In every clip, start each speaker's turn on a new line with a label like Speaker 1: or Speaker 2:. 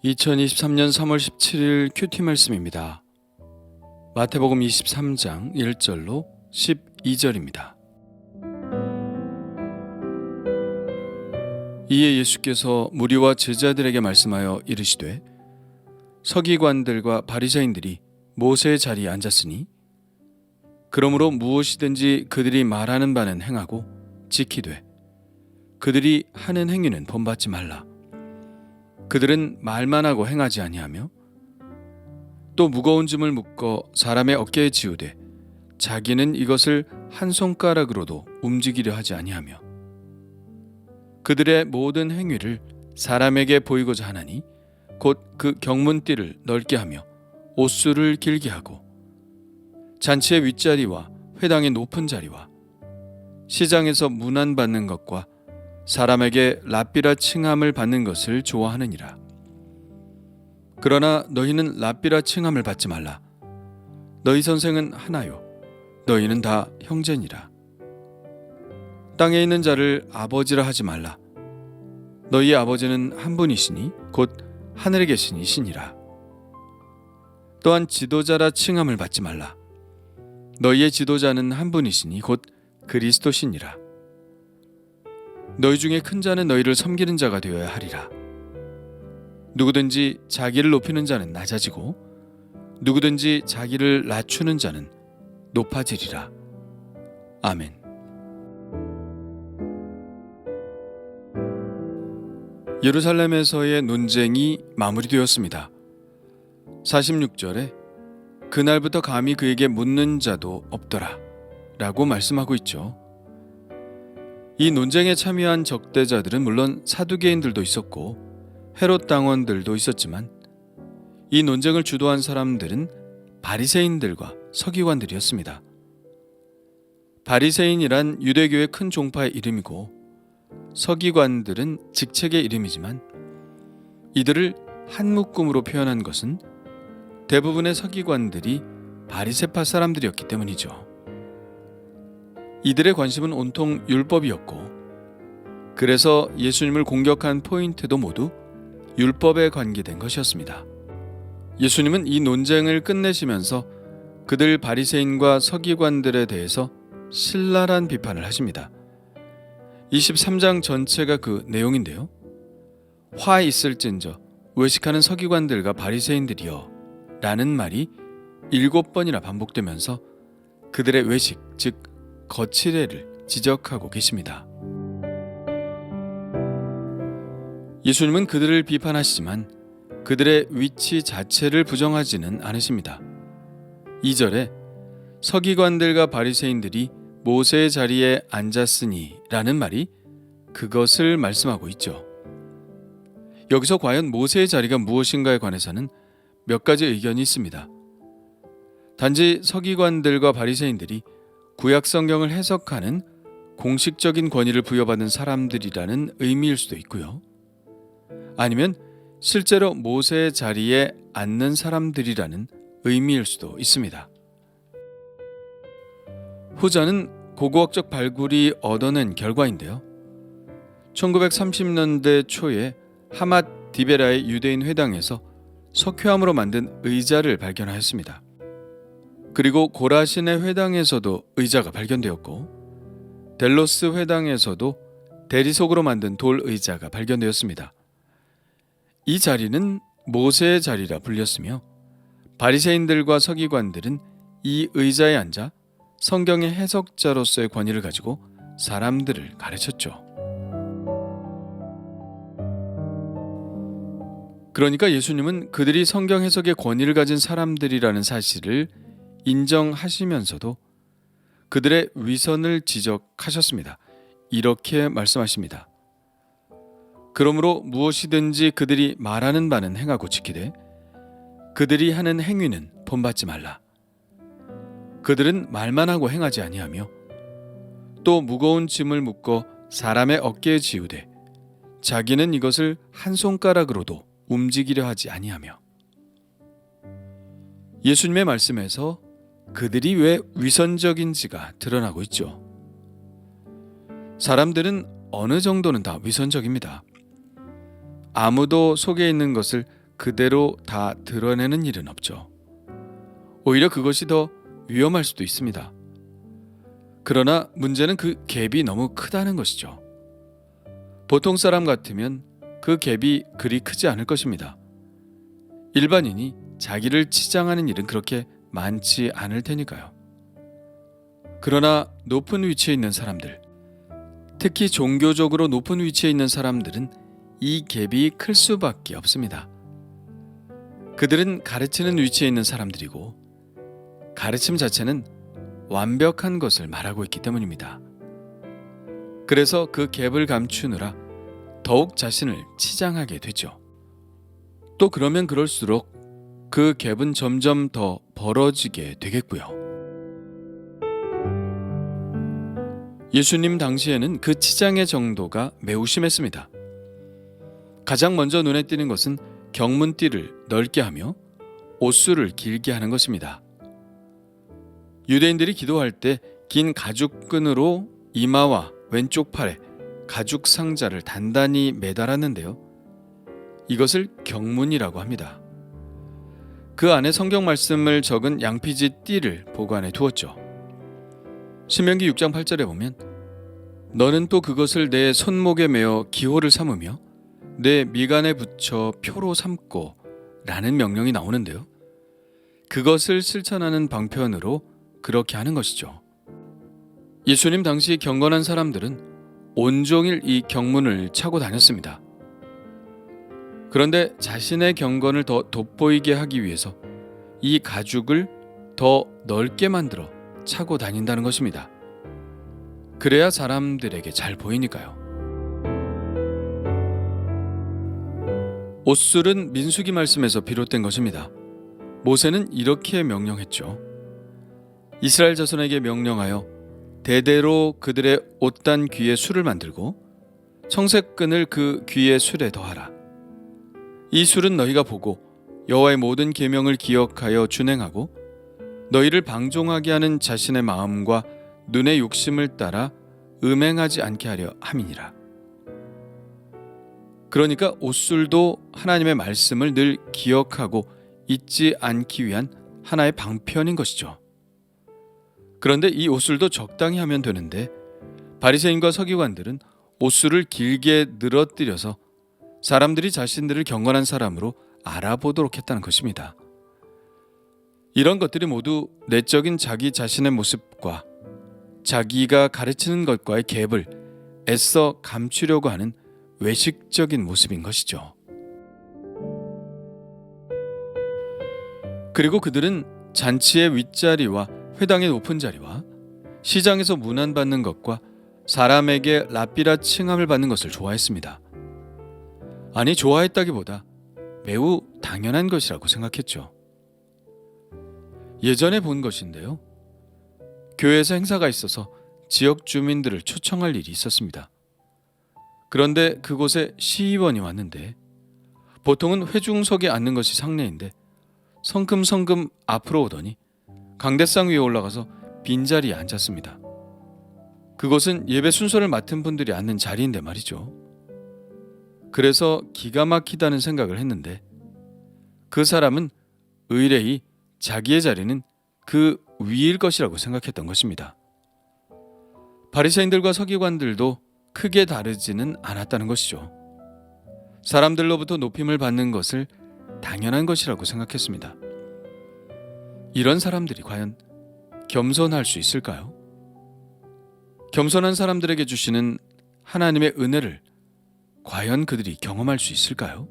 Speaker 1: 2023년 3월 17일 큐티 말씀입니다. 마태복음 23장 1절로 12절입니다. 이에 예수께서 무리와 제자들에게 말씀하여 이르시되 서기관들과 바리새인들이 모세의 자리에 앉았으니 그러므로 무엇이든지 그들이 말하는 바는 행하고 지키되 그들이 하는 행위는 본받지 말라. 그들은 말만 하고 행하지 아니하며 또 무거운 짐을 묶어 사람의 어깨에 지우되 자기는 이것을 한 손가락으로도 움직이려 하지 아니하며 그들의 모든 행위를 사람에게 보이고자 하나니 곧 그 경문띠를 넓게 하며 옷수를 길게 하고 잔치의 윗자리와 회당의 높은 자리와 시장에서 문안받는 것과 사람에게 랍비라 칭함을 받는 것을 좋아하느니라. 그러나 너희는 랍비라 칭함을 받지 말라. 너희 선생은 하나요. 너희는 다 형제니라. 땅에 있는 자를 아버지라 하지 말라. 너희 아버지는 한 분이시니 곧 하늘에 계신 이시니라. 또한 지도자라 칭함을 받지 말라. 너희의 지도자는 한 분이시니 곧 그리스도시니라. 너희 중에 큰 자는 너희를 섬기는 자가 되어야 하리라. 누구든지 자기를 높이는 자는 낮아지고 누구든지 자기를 낮추는 자는 높아지리라. 아멘. 예루살렘에서의 논쟁이 마무리되었습니다. 46절에 그날부터 감히 그에게 묻는 자도 없더라 라고 말씀하고 있죠. 이 논쟁에 참여한 적대자들은 물론 사두개인들도 있었고 헤롯 당원들도 있었지만 이 논쟁을 주도한 사람들은 바리새인들과 서기관들이었습니다. 바리새인이란 유대교의 큰 종파의 이름이고 서기관들은 직책의 이름이지만 이들을 한 묶음으로 표현한 것은 대부분의 서기관들이 바리새파 사람들이었기 때문이죠. 이들의 관심은 온통 율법이었고 그래서 예수님을 공격한 포인트도 모두 율법에 관계된 것이었습니다. 예수님은 이 논쟁을 끝내시면서 그들 바리새인과 서기관들에 대해서 신랄한 비판을 하십니다. 23장 전체가 그 내용인데요. 화 있을진저 외식하는 서기관들과 바리새인들이여 라는 말이 7번이나 반복되면서 그들의 외식, 즉 거칠애를 지적하고 계십니다. 예수님은 그들을 비판하시지만 그들의 위치 자체를 부정하지는 않으십니다. 2절에 서기관들과 바리새인들이 모세의 자리에 앉았으니 라는 말이 그것을 말씀하고 있죠. 여기서 과연 모세의 자리가 무엇인가에 관해서는 몇 가지 의견이 있습니다. 단지 서기관들과 바리새인들이 구약 성경을 해석하는 공식적인 권위를 부여받은 사람들이라는 의미일 수도 있고요. 아니면 실제로 모세의 자리에 앉는 사람들이라는 의미일 수도 있습니다. 후자는 고고학적 발굴이 얻어낸 결과인데요. 1930년대 초에 하맛 디베라의 유대인 회당에서 석회암으로 만든 의자를 발견하였습니다. 그리고 고라신의 회당에서도 의자가 발견되었고 델로스 회당에서도 대리석으로 만든 돌 의자가 발견되었습니다. 이 자리는 모세의 자리라 불렸으며 바리새인들과 서기관들은 이 의자에 앉아 성경의 해석자로서의 권위를 가지고 사람들을 가르쳤죠. 그러니까 예수님은 그들이 성경 해석의 권위를 가진 사람들이라는 사실을 인정하시면서도 그들의 위선을 지적하셨습니다. 이렇게 말씀하십니다. 그러므로 무엇이든지 그들이 말하는 바는 행하고 지키되 그들이 하는 행위는 본받지 말라. 그들은 말만 하고 행하지 아니하며 또 무거운 짐을 묶어 사람의 어깨에 지우되 자기는 이것을 한 손가락으로도 움직이려 하지 아니하며. 예수님의 말씀에서 그들이 왜 위선적인지가 드러나고 있죠. 사람들은 어느 정도는 다 위선적입니다. 아무도 속에 있는 것을 그대로 다 드러내는 일은 없죠. 오히려 그것이 더 위험할 수도 있습니다. 그러나 문제는 그 갭이 너무 크다는 것이죠. 보통 사람 같으면 그 갭이 그리 크지 않을 것입니다. 일반인이 자기를 치장하는 일은 그렇게 많지 않을 테니까요. 그러나 높은 위치에 있는 사람들, 특히 종교적으로 높은 위치에 있는 사람들은 이 갭이 클 수밖에 없습니다. 그들은 가르치는 위치에 있는 사람들이고 가르침 자체는 완벽한 것을 말하고 있기 때문입니다. 그래서 그 갭을 감추느라 더욱 자신을 치장하게 되죠. 또 그러면 그럴수록 그 갭은 점점 더 벌어지게 되겠고요. 예수님 당시에는 그 치장의 정도가 매우 심했습니다. 가장 먼저 눈에 띄는 것은 경문띠를 넓게 하며 옷수를 길게 하는 것입니다. 유대인들이 기도할 때 긴 가죽끈으로 이마와 왼쪽 팔에 가죽 상자를 단단히 매달았는데요. 이것을 경문이라고 합니다. 그 안에 성경 말씀을 적은 양피지 띠를 보관해 두었죠. 신명기 6장 8절에 보면 너는 또 그것을 내 손목에 매어 기호를 삼으며 내 미간에 붙여 표로 삼고 라는 명령이 나오는데요. 그것을 실천하는 방편으로 그렇게 하는 것이죠. 예수님 당시 경건한 사람들은 온종일 이 경문을 차고 다녔습니다. 그런데 자신의 경건을 더 돋보이게 하기 위해서 이 가죽을 더 넓게 만들어 차고 다닌다는 것입니다. 그래야 사람들에게 잘 보이니까요. 옷술은 민수기 말씀에서 비롯된 것입니다. 모세는 이렇게 명령했죠. 이스라엘 자손에게 명령하여 대대로 그들의 옷단 귀에 술을 만들고 청색끈을 그 귀의 술에 더하라. 이 술은 너희가 보고 여호와의 모든 계명을 기억하여 준행하고 너희를 방종하게 하는 자신의 마음과 눈의 욕심을 따라 음행하지 않게 하려 함이니라. 그러니까 옷술도 하나님의 말씀을 늘 기억하고 잊지 않기 위한 하나의 방편인 것이죠. 그런데 이 옷술도 적당히 하면 되는데 바리새인과 서기관들은 옷술을 길게 늘어뜨려서 사람들이 자신들을 경건한 사람으로 알아보도록 했다는 것입니다. 이런 것들이 모두 내적인 자기 자신의 모습과 자기가 가르치는 것과의 갭을 애써 감추려고 하는 외식적인 모습인 것이죠. 그리고 그들은 잔치의 윗자리와 회당의 높은 자리와 시장에서 문안받는 것과 사람에게 랍비라 칭함을 받는 것을 좋아했습니다. 아니, 좋아했다기보다 매우 당연한 것이라고 생각했죠. 예전에 본 것인데요. 교회에서 행사가 있어서 지역 주민들을 초청할 일이 있었습니다. 그런데 그곳에 시의원이 왔는데 보통은 회중석에 앉는 것이 상례인데 성큼성큼 앞으로 오더니 강대상 위에 올라가서 빈자리에 앉았습니다. 그곳은 예배 순서를 맡은 분들이 앉는 자리인데 말이죠. 그래서 기가 막히다는 생각을 했는데 그 사람은 의뢰이 자기의 자리는 그 위일 것이라고 생각했던 것입니다. 바리새인들과 서기관들도 크게 다르지는 않았다는 것이죠. 사람들로부터 높임을 받는 것을 당연한 것이라고 생각했습니다. 이런 사람들이 과연 겸손할 수 있을까요? 겸손한 사람들에게 주시는 하나님의 은혜를 과연 그들이 경험할 수 있을까요?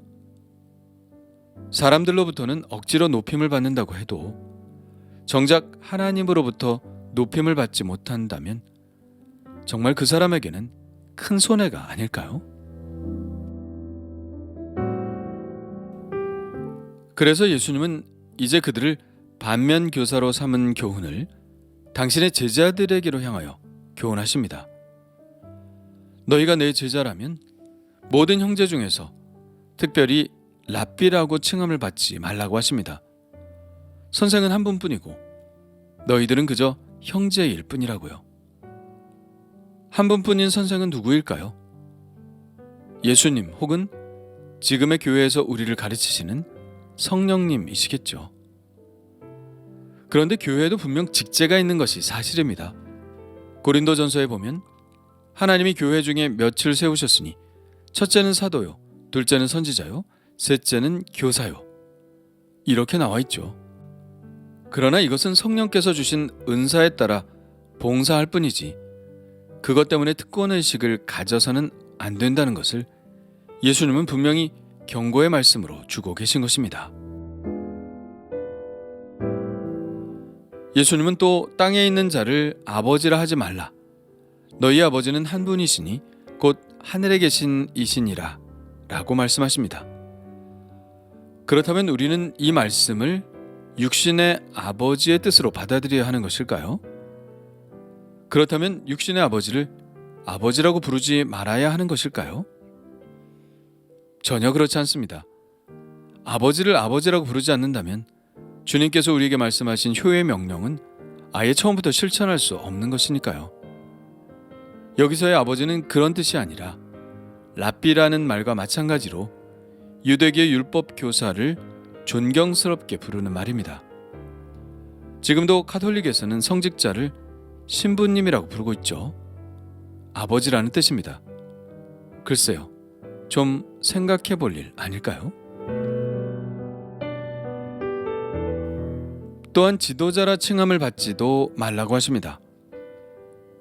Speaker 1: 사람들로부터는 억지로 높임을 받는다고 해도 정작 하나님으로부터 높임을 받지 못한다면 정말 그 사람에게는 큰 손해가 아닐까요? 그래서 예수님은 이제 그들을 반면교사로 삼은 교훈을 당신의 제자들에게로 향하여 교훈하십니다. 너희가 내 제자라면 모든 형제 중에서 특별히 랍비라고 칭함을 받지 말라고 하십니다. 선생은 한 분뿐이고 너희들은 그저 형제일 뿐이라고요. 한 분뿐인 선생은 누구일까요? 예수님 혹은 지금의 교회에서 우리를 가르치시는 성령님이시겠죠. 그런데 교회에도 분명 직제가 있는 것이 사실입니다. 고린도전서에 보면 하나님이 교회 중에 몇을 세우셨으니 첫째는 사도요, 둘째는 선지자요, 셋째는 교사요. 이렇게 나와 있죠. 그러나 이것은 성령께서 주신 은사에 따라 봉사할 뿐이지 그것 때문에 특권의식을 가져서는 안 된다는 것을 예수님은 분명히 경고의 말씀으로 주고 계신 것입니다. 예수님은 또 땅에 있는 자를 아버지라 하지 말라. 너희 아버지는 한 분이시니 곧 하늘에 계신 이시니라 라고 말씀하십니다. 그렇다면 우리는 이 말씀을 육신의 아버지의 뜻으로 받아들여야 하는 것일까요? 그렇다면 육신의 아버지를 아버지라고 부르지 말아야 하는 것일까요? 전혀 그렇지 않습니다. 아버지를 아버지라고 부르지 않는다면 주님께서 우리에게 말씀하신 효의 명령은 아예 처음부터 실천할 수 없는 것이니까요. 여기서의 아버지는 그런 뜻이 아니라 랍비라는 말과 마찬가지로 유대계 율법 교사를 존경스럽게 부르는 말입니다. 지금도 카톨릭에서는 성직자를 신부님이라고 부르고 있죠. 아버지라는 뜻입니다. 글쎄요, 좀 생각해 볼 일 아닐까요? 또한 지도자라 칭함을 받지도 말라고 하십니다.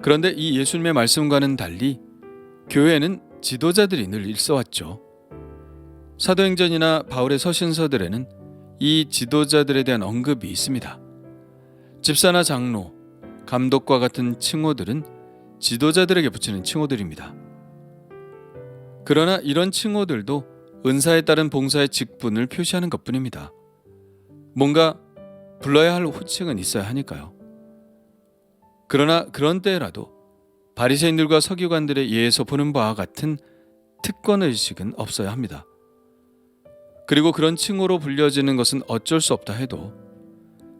Speaker 1: 그런데 이 예수님의 말씀과는 달리 교회에는 지도자들이 늘 있어왔죠. 사도행전이나 바울의 서신서들에는 이 지도자들에 대한 언급이 있습니다. 집사나 장로, 감독과 같은 칭호들은 지도자들에게 붙이는 칭호들입니다. 그러나 이런 칭호들도 은사에 따른 봉사의 직분을 표시하는 것뿐입니다. 뭔가 불러야 할 호칭은 있어야 하니까요. 그러나 그런 때라도 바리새인들과 서기관들의 예에서 보는 바와 같은 특권의식은 없어야 합니다. 그리고 그런 칭호로 불려지는 것은 어쩔 수 없다 해도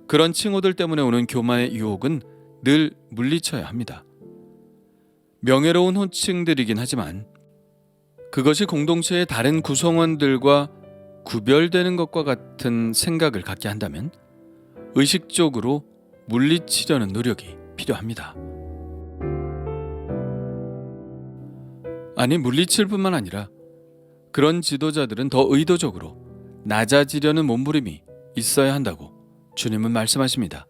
Speaker 1: 그런 칭호들 때문에 오는 교만의 유혹은 늘 물리쳐야 합니다. 명예로운 호칭들이긴 하지만 그것이 공동체의 다른 구성원들과 구별되는 것과 같은 생각을 갖게 한다면 의식적으로 물리치려는 노력이 필요합니다. 아니, 물리칠 뿐만 아니라 그런 지도자들은 더 의도적으로 낮아지려는 몸부림이 있어야 한다고 주님은 말씀하십니다.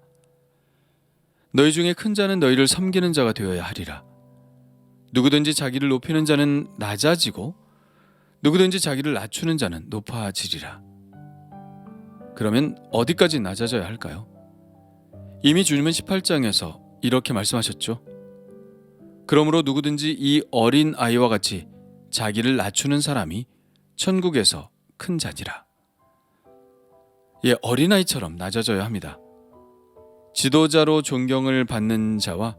Speaker 1: 너희 중에 큰 자는 너희를 섬기는 자가 되어야 하리라. 누구든지 자기를 높이는 자는 낮아지고 누구든지 자기를 낮추는 자는 높아지리라. 그러면 어디까지 낮아져야 할까요? 이미 주님은 18장에서 이렇게 말씀하셨죠. 그러므로 누구든지 이 어린 아이와 같이 자기를 낮추는 사람이 천국에서 큰 자니라. 예, 어린아이처럼 낮아져야 합니다. 지도자로 존경을 받는 자와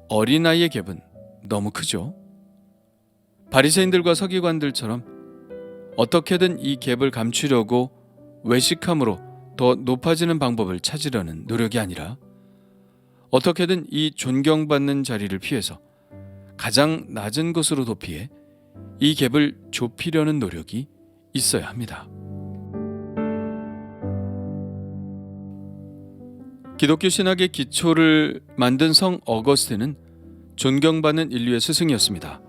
Speaker 1: 어린아이의 갭은 너무 크죠. 바리새인들과 서기관들처럼 어떻게든 이 갭을 감추려고 외식함으로 더 높아지는 방법을 찾으려는 노력이 아니라 어떻게든 이 존경받는 자리를 피해서 가장 낮은 곳으로 도피해 이 갭을 좁히려는 노력이 있어야 합니다. 기독교 신학의 기초를 만든 성 어거스틴은 존경받는 인류의 스승이었습니다.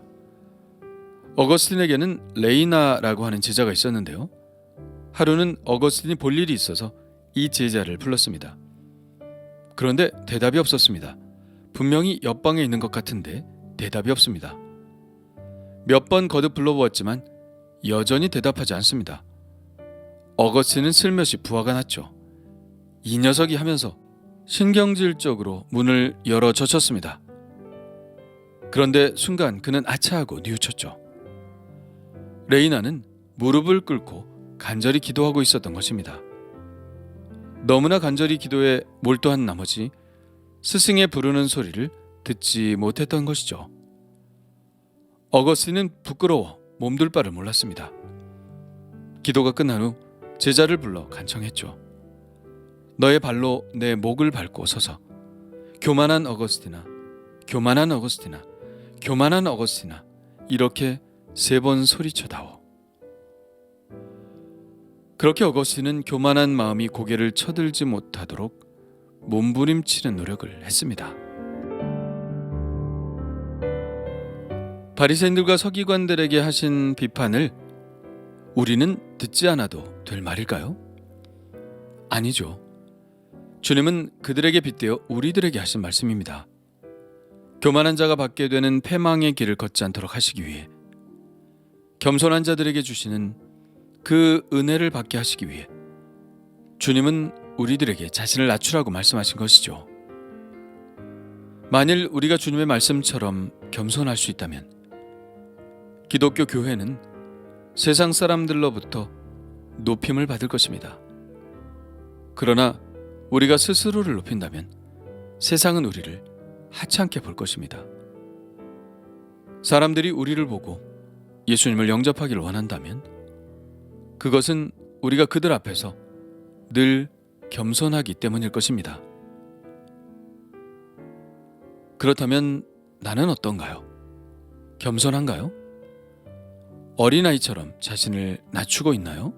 Speaker 1: 어거스틴에게는 레이나라고 하는 제자가 있었는데요. 하루는 어거스틴이 볼 일이 있어서 이 제자를 불렀습니다. 그런데 대답이 없었습니다. 분명히 옆방에 있는 것 같은데 대답이 없습니다. 몇 번 거듭 불러보았지만 여전히 대답하지 않습니다. 어거스틴은 슬며시 부하가 났죠. 이 녀석이 하면서 신경질적으로 문을 열어 젖혔습니다. 그런데 순간 그는 아차하고 뉘우쳤죠. 레이나는 무릎을 꿇고 간절히 기도하고 있었던 것입니다. 너무나 간절히 기도에 몰두한 나머지 스승의 부르는 소리를 듣지 못했던 것이죠. 어거스틴은 부끄러워 몸둘 바를 몰랐습니다. 기도가 끝난 후 제자를 불러 간청했죠. 너의 발로 내 목을 밟고 서서 교만한 어거스티나, 교만한 어거스티나, 교만한 어거스티나 이렇게 3번 소리쳐다오. 그렇게 어거스틴은 교만한 마음이 고개를 쳐들지 못하도록 몸부림치는 노력을 했습니다. 바리새인들과 서기관들에게 하신 비판을 우리는 듣지 않아도 될 말일까요? 아니죠. 주님은 그들에게 빗대어 우리들에게 하신 말씀입니다. 교만한 자가 받게 되는 패망의 길을 걷지 않도록 하시기 위해, 겸손한 자들에게 주시는 그 은혜를 받게 하시기 위해 주님은 우리들에게 자신을 낮추라고 말씀하신 것이죠. 만일 우리가 주님의 말씀처럼 겸손할 수 있다면 기독교 교회는 세상 사람들로부터 높임을 받을 것입니다. 그러나 우리가 스스로를 높인다면 세상은 우리를 하찮게 볼 것입니다. 사람들이 우리를 보고 예수님을 영접하기를 원한다면 그것은 우리가 그들 앞에서 늘 겸손하기 때문일 것입니다. 그렇다면 나는 어떤가요? 겸손한가요? 어린아이처럼 자신을 낮추고 있나요?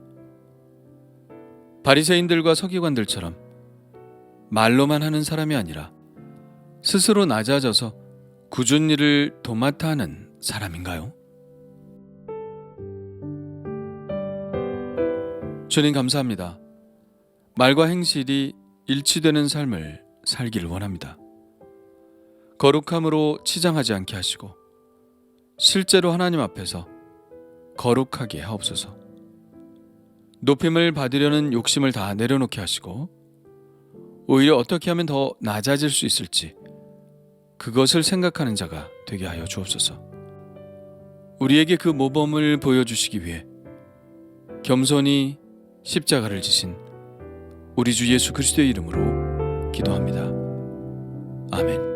Speaker 1: 바리새인들과 서기관들처럼 말로만 하는 사람이 아니라 스스로 낮아져서 굳은 일을 도맡아 하는 사람인가요? 주님 감사합니다. 말과 행실이 일치되는 삶을 살기를 원합니다. 거룩함으로 치장하지 않게 하시고 실제로 하나님 앞에서 거룩하게 하옵소서. 높임을 받으려는 욕심을 다 내려놓게 하시고 오히려 어떻게 하면 더 낮아질 수 있을지 그것을 생각하는 자가 되게 하여 주옵소서. 우리에게 그 모범을 보여주시기 위해 겸손히 십자가를 지신 우리 주 예수 그리스도의 이름으로 기도합니다. 아멘.